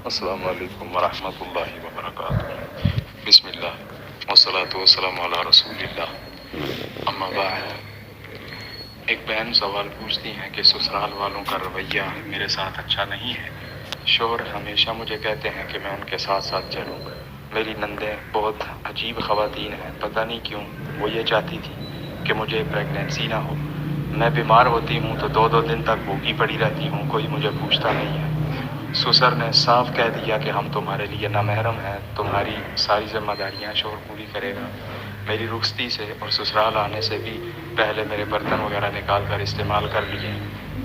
السلام علیکم ورحمۃ اللہ وبرکاتہ۔ بسم اللہ والصلاۃ والسلام علی رسول اللہ، اما بعد۔ ایک بہن سوال پوچھتی ہیں کہ سسرال والوں کا رویہ میرے ساتھ اچھا نہیں ہے۔ شوہر ہمیشہ مجھے کہتے ہیں کہ میں ان کے ساتھ ساتھ چلوں۔ میری نندیں بہت عجیب خواتین ہیں، پتہ نہیں کیوں وہ یہ چاہتی تھی کہ مجھے پریگنینسی نہ ہو۔ میں بیمار ہوتی ہوں تو 2 دن تک بھوکی پڑی رہتی ہوں، کوئی مجھے پوچھتا نہیں ہے۔ سسر نے صاف کہہ دیا کہ ہم تمہارے لیے نامحرم ہیں، تمہاری ساری ذمہ داریاں شوہر پوری کرے گا۔ میری رخصتی سے اور سسرال آنے سے بھی پہلے میرے برتن وغیرہ نکال کر استعمال کر لیے۔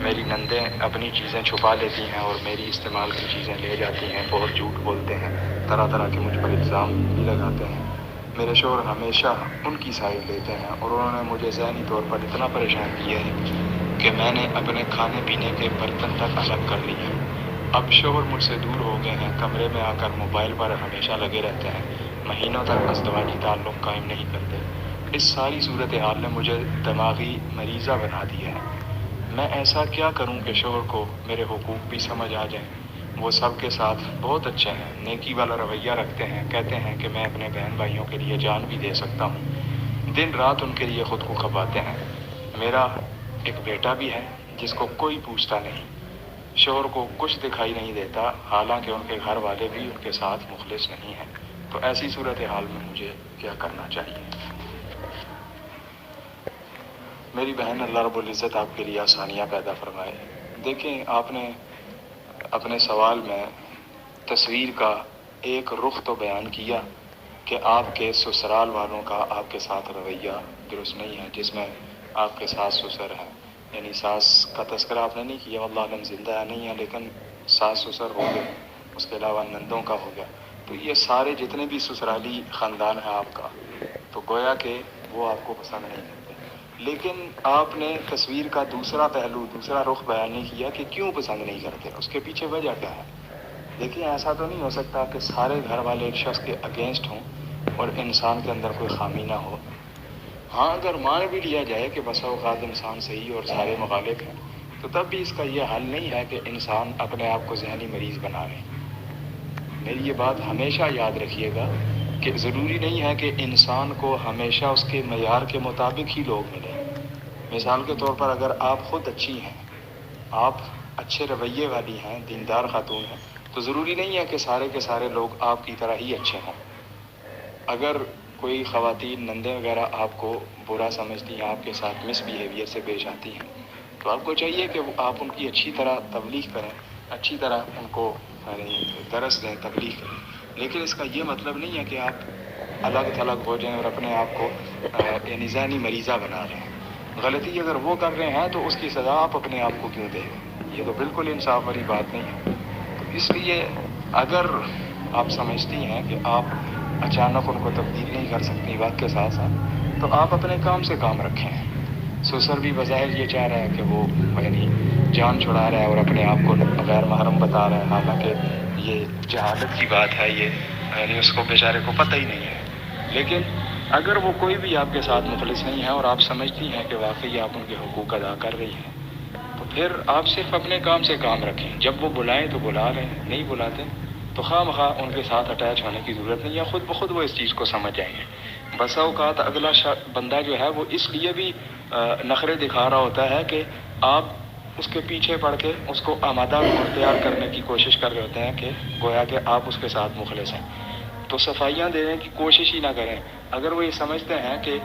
میری نندیں اپنی چیزیں چھپا لیتی ہیں اور میری استعمال کی چیزیں لے جاتی ہیں، بہت جھوٹ بولتے ہیں، طرح طرح کے مجھ پر الزام بھی لگاتے ہیں۔ میرے شوہر ہمیشہ ان کی سائڈ لیتے ہیں اور انہوں نے مجھے ذہنی طور پر اتنا پریشان کیا ہے کہ میں نے اپنے کھانے پینے کے برتن تک الگ کر لیے۔ اب شوہر مجھ سے دور ہو گئے ہیں، کمرے میں آ کر موبائل پر ہمیشہ لگے رہتے ہیں، مہینوں تک ازدواجی تعلق قائم نہیں کرتے۔ اس ساری صورتحال نے مجھے دماغی مریضہ بنا دیا ہے۔ میں ایسا کیا کروں کہ شوہر کو میرے حقوق بھی سمجھ آ جائیں؟ وہ سب کے ساتھ بہت اچھے ہیں، نیکی والا رویہ رکھتے ہیں، کہتے ہیں کہ میں اپنے بہن بھائیوں کے لیے جان بھی دے سکتا ہوں، دن رات ان کے لیے خود کو کھپاتے ہیں۔ میرا ایک بیٹا بھی ہے جس کو کوئی پوچھتا نہیں، شوہر کو کچھ دکھائی نہیں دیتا، حالانکہ ان کے گھر والے بھی ان کے ساتھ مخلص نہیں ہیں۔ تو ایسی صورتحال میں مجھے کیا کرنا چاہیے؟ میری بہن، اللہ رب العزت آپ کے لیے آسانیاں پیدا فرمائے۔ دیکھیں، آپ نے اپنے سوال میں تصویر کا ایک رخ تو بیان کیا کہ آپ کے سسرال والوں کا آپ کے ساتھ رویہ درست نہیں ہے، جس میں آپ کے ساس سسر ہیں، یعنی ساس کا تذکرہ آپ نے نہیں کیا، واللہ عالم زندہ نہیں ہے، لیکن ساس سسر ہو گئے، اس کے علاوہ نندوں کا ہو گیا، تو یہ سارے جتنے بھی سسرالی خاندان ہے آپ کا، تو گویا کہ وہ آپ کو پسند نہیں کرتے۔ لیکن آپ نے تصویر کا دوسرا پہلو، دوسرا رخ بیان نہیں کیا کہ کیوں پسند نہیں کرتے، اس کے پیچھے وجہ کیا ہے۔ دیکھیے، ایسا تو نہیں ہو سکتا کہ سارے گھر والے ایک شخص کے اگینسٹ ہوں اور انسان کے اندر کوئی خامی نہ ہو۔ ہاں، اگر مان بھی لیا جائے کہ بسا اوقات انسان صحیح اور سارے مخالف ہیں، تو تب بھی اس کا یہ حل نہیں ہے کہ انسان اپنے آپ کو ذہنی مریض بنا لے۔ میری یہ بات ہمیشہ یاد رکھیے گا کہ ضروری نہیں ہے کہ انسان کو ہمیشہ اس کے معیار کے مطابق ہی لوگ ملیں۔ مثال کے طور پر اگر آپ خود اچھی ہیں، آپ اچھے رویے والی ہیں، دیندار خاتون ہیں، تو ضروری نہیں ہے کہ سارے کے سارے لوگ آپ کی طرح ہی اچھے ہوں۔ اگر کوئی خواتین نندیں وغیرہ آپ کو برا سمجھتی ہیں، آپ کے ساتھ مس بیہیویئر سے پیش آتی ہیں، تو آپ کو چاہیے کہ آپ ان کی اچھی طرح تبلیغ کریں، اچھی طرح ان کو درس دیں، تبلیغ کریں، لیکن اس کا یہ مطلب نہیں ہے کہ آپ الگ تھلگ ہو جائیں اور اپنے آپ کو یعنی ذہنی مریضہ بنا لیں۔ غلطی اگر وہ کر رہے ہیں تو اس کی سزا آپ اپنے آپ کو کیوں دیں؟ یہ تو بالکل انصاف والی بات نہیں ہے۔ تو اس لیے اگر آپ سمجھتی ہیں کہ آپ اچانک ان کو تبدیل نہیں کر سکتی وقت کے ساتھ ساتھ، تو آپ اپنے کام سے کام رکھیں۔ سسر بھی بظاہر یہ چاہ رہا ہے کہ وہ یعنی جان چھڑا رہا ہے اور اپنے آپ کو غیر محرم بتا رہا ہے، حالانکہ یہ جہالت کی بات ہے، یہ یعنی اس کو بیچارے کو پتہ ہی نہیں ہے۔ لیکن اگر وہ کوئی بھی آپ کے ساتھ مخلص نہیں ہے اور آپ سمجھتی ہیں کہ واقعی آپ ان کے حقوق ادا کر رہی ہیں، تو پھر آپ صرف اپنے کام سے کام رکھیں۔ جب وہ بلائیں تو بلا لیں، نہیں بلاتے تو خواہ مخواہ ان کے ساتھ اٹیچ ہونے کی ضرورت نہیں ہے، خود بخود وہ اس چیز کو سمجھ جائیں گے۔ بسا اوقات اگلا بندہ جو ہے وہ اس لیے بھی نخرے دکھا رہا ہوتا ہے کہ آپ اس کے پیچھے پڑ کے اس کو آمادہ اور تیار کرنے کی کوشش کر رہے ہوتے ہیں کہ گویا کہ آپ اس کے ساتھ مخلص ہیں۔ تو صفائیاں دینے کی کوشش ہی نہ کریں۔ اگر وہ یہ سمجھتے ہیں کہ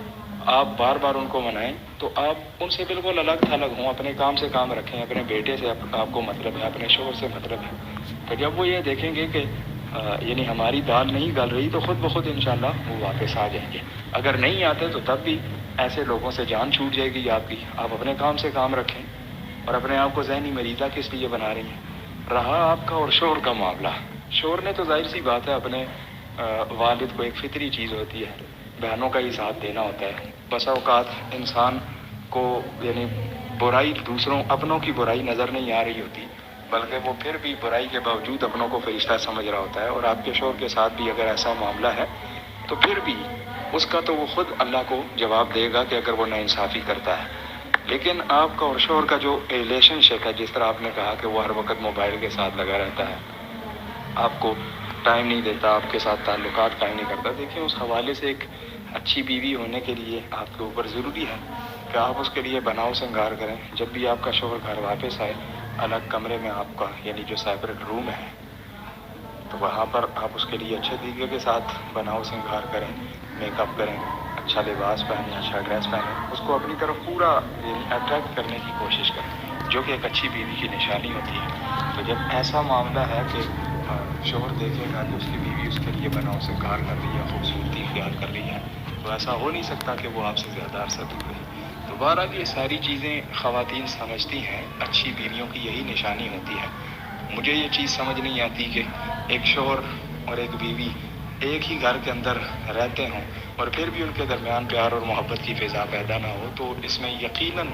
آپ بار بار ان کو منائیں، تو آپ ان سے بالکل الگ تھلگ ہوں، اپنے کام سے کام رکھیں، اپنے بیٹے سے آپ کو مطلب ہے، اپنے شوہر سے مطلب ہے۔ تو جب وہ یہ دیکھیں گے کہ یعنی ہماری دال نہیں گل رہی، تو خود بخود انشاءاللہ وہ واپس آ جائیں گے۔ اگر نہیں آتے تو تب بھی ایسے لوگوں سے جان چھوٹ جائے گی آپ کی۔ آپ اپنے کام سے کام رکھیں اور اپنے آپ کو ذہنی مریضہ کس لیے بنا رہی ہیں۔ رہا آپ کا اور شوہر کا معاملہ، شوہر نے تو ظاہر سی بات ہے اپنے والد کو، ایک فطری چیز ہوتی ہے، بہنوں کا ہی ساتھ دینا ہوتا ہے۔ بسا اوقات انسان کو یعنی برائی دوسروں اپنوں کی برائی نظر نہیں آ رہی ہوتی، بلکہ وہ پھر بھی برائی کے باوجود اپنوں کو فرشتہ سمجھ رہا ہوتا ہے، اور آپ کے شوہر کے ساتھ بھی اگر ایسا معاملہ ہے تو پھر بھی اس کا تو وہ خود اللہ کو جواب دے گا کہ اگر وہ ناانصافی کرتا ہے۔ لیکن آپ کا اور شوہر کا جو ریلیشن شپ ہے، جس طرح آپ نے کہا کہ وہ ہر وقت موبائل کے ساتھ لگا رہتا ہے، آپ کو ٹائم نہیں دیتا، آپ کے ساتھ تعلقات قائم نہیں کرتا، دیکھیں اس حوالے سے ایک اچھی بیوی ہونے کے لیے آپ کے اوپر ضروری ہے کہ آپ اس کے لیے بناؤ سنگار کریں. جب بھی آپ کا شوہر گھر واپس آئے، الگ کمرے میں آپ کا یعنی جو سیپریٹ روم ہے تو وہاں پر آپ اس کے لیے اچھے طریقے کے ساتھ بناؤ سنگار کریں، میک اپ کریں، اچھا لباس پہنیں، اچھا ڈریس پہنیں، اس کو اپنی طرف پورا یعنی اٹریکٹ کرنے کی کوشش کریں، جو کہ ایک اچھی بیوی کی نشانی ہوتی ہے. تو جب ایسا معاملہ ہے کہ شوہر دیکھے گا کہ اس کی بیوی اس کے لیے بناؤ سنگار کر رہی ہے، خوبصورتی اختیار کر رہی ہے، تو ایسا ہو نہیں سکتا کہ وہ آپ سے زیادہ عرصہ دور رہے. تو بہرحال یہ ساری چیزیں خواتین سمجھتی ہیں، اچھی بیویوں کی یہی نشانی ہوتی ہے. مجھے یہ چیز سمجھ نہیں آتی کہ ایک شوہر اور ایک بیوی ایک ہی گھر کے اندر رہتے ہوں اور پھر بھی ان کے درمیان پیار اور محبت کی فضا پیدا نہ ہو. تو اس میں یقیناً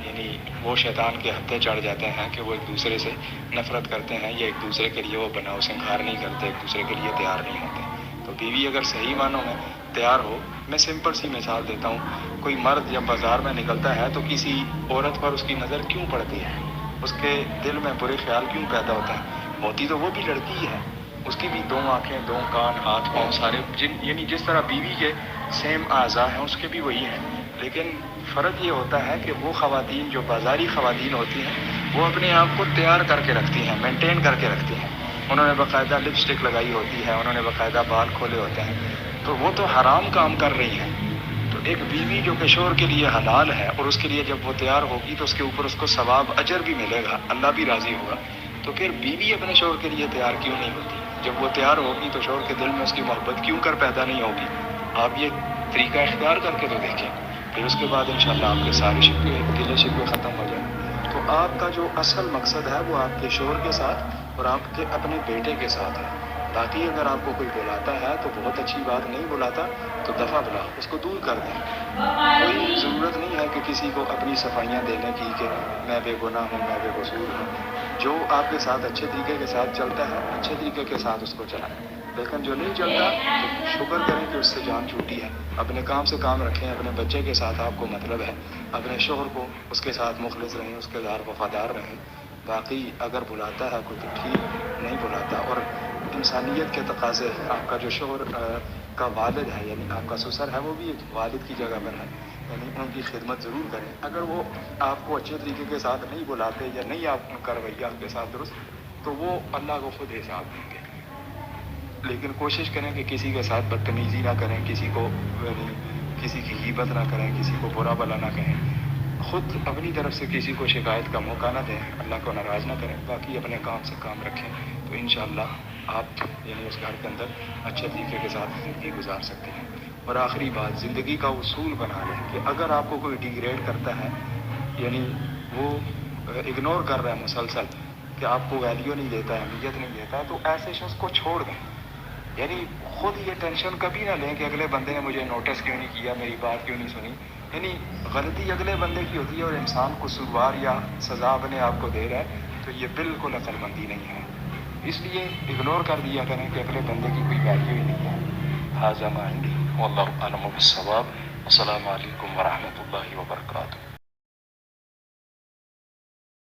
یعنی وہ شیطان کے ہتھے چڑھ جاتے ہیں کہ وہ ایک دوسرے سے نفرت کرتے ہیں یا ایک دوسرے کے لیے وہ بناؤ سنگار نہیں کرتے، ایک دوسرے کے لیے تیار نہیں ہوتے. تو بیوی اگر صحیح معنوں میں تیار ہو، میں سمپل سی مثال دیتا ہوں، کوئی مرد جب بازار میں نکلتا ہے تو کسی عورت پر اس کی نظر کیوں پڑتی ہے، اس کے دل میں برے خیال کیوں پیدا ہوتے ہیں؟ ہوتی تو وہ بھی لڑکی ہی ہے، اس کی بھی دو آنکھیں، دو کان، ہاتھ پاؤں سارے یعنی جس طرح بیوی کے سیم اعضاء ہیں اس کے بھی وہی ہیں. لیکن فرق یہ ہوتا ہے کہ وہ خواتین جو بازاری خواتین ہوتی ہیں وہ اپنے آپ کو تیار کر کے رکھتی ہیں، مینٹین کر کے رکھتی ہیں. انہوں نے باقاعدہ لپسٹک لگائی ہوتی ہے، انہوں نے باقاعدہ بال کھولے ہوتے ہیں، تو وہ تو حرام کام کر رہی ہیں. تو ایک بیوی جو کہ شوہر کے لیے حلال ہے اور اس کے لیے جب وہ تیار ہوگی تو اس کے اوپر اس کو ثواب اجر بھی ملے گا، اللہ بھی راضی ہوگا. تو پھر بیوی اپنے شوہر کے لیے تیار کیوں نہیں ہوتی؟ جب وہ تیار ہوگی تو شوہر کے دل میں اس کی محبت کیوں کر پیدا نہیں ہوگی؟ آپ یہ طریقہ اختیار کر کے تو دیکھیں، پھر اس کے بعد انشاءاللہ آپ کے سارے شکوے، گلے شکوے ختم ہو جائیں. تو آپ کا جو اصل مقصد ہے وہ آپ کے شوہر کے ساتھ اور آپ کے اپنے بیٹے کے ساتھ ہے. باقی اگر آپ کو کوئی بلاتا ہے تو بہت اچھی بات، نہیں بلاتا تو دفعہ بلا، اس کو دور کر دیں. کوئی ضرورت نہیں ہے کہ کسی کو اپنی صفائیاں دینے کی کہ میں بے گناہ ہوں، میں بے قصور ہوں. جو آپ کے ساتھ اچھے طریقے کے ساتھ چلتا ہے اچھے طریقے کے ساتھ اس کو چلائیں، لیکن جو نہیں چلتا تو شکر کریں کہ اس سے جان چھوٹی ہے. اپنے کام سے کام رکھیں، اپنے بچے کے ساتھ آپ کو مطلب ہے، اپنے شوہر کو اس کے ساتھ مخلص رہیں، اس کے ساتھ وفادار رہیں. باقی اگر بلاتا ہے کوئی تو ٹھیک، نہیں بلاتا اور انسانیت کے تقاضے، آپ کا جو شوہر کا والد ہے یعنی آپ کا سسر ہے وہ بھی ایک والد کی جگہ پر ہے، یعنی ان کی خدمت ضرور کریں. اگر وہ آپ کو اچھے طریقے کے ساتھ نہیں بلاتے یا نہیں آپ ان کا رویہ آپ کے ساتھ درست، تو وہ اللہ کو خود حساب دیں گے. لیکن کوشش کریں کہ کسی کے ساتھ بدتمیزی نہ کریں، کسی کو یعنی کسی کی غیبت نہ کریں، کسی کو برا بلا نہ کہیں، خود اپنی طرف سے کسی کو شکایت کا موقع نہ دیں، اللہ کو ناراض نہ کریں. باقی اپنے کام سے کام رکھیں تو انشاءاللہ آپ یعنی اس گھر کے اندر اچھے طریقے کے ساتھ زندگی گزار سکتے ہیں. اور آخری بات، زندگی کا اصول بنا لیں کہ اگر آپ کو کوئی ڈیگریڈ کرتا ہے یعنی وہ اگنور کر رہا ہے مسلسل کہ آپ کو ویلیو نہیں دیتا ہے، اہمیت نہیں دیتا ہے، تو ایسے شخص کو چھوڑ دیں. یعنی خود یہ ٹینشن کبھی نہ لیں کہ اگلے بندے نے مجھے نوٹس کیوں نہیں کیا، میری بات کیوں نہیں سنی. یعنی غلطی اگلے بندے کی ہوتی ہے اور انسان قصوروار یا سزا اپنے آپ کو دے رہا ہے، تو یہ بالکل عقل مندی نہیں ہے. اس لیے اگنور کر دیا کریں کہ اگلے بندے کی کوئی ویلیو ہی نہیں ہے. ھذا ما عندی واللہ اعلم بالصواب. السلام علیکم ورحمۃ اللہ وبرکاتہ.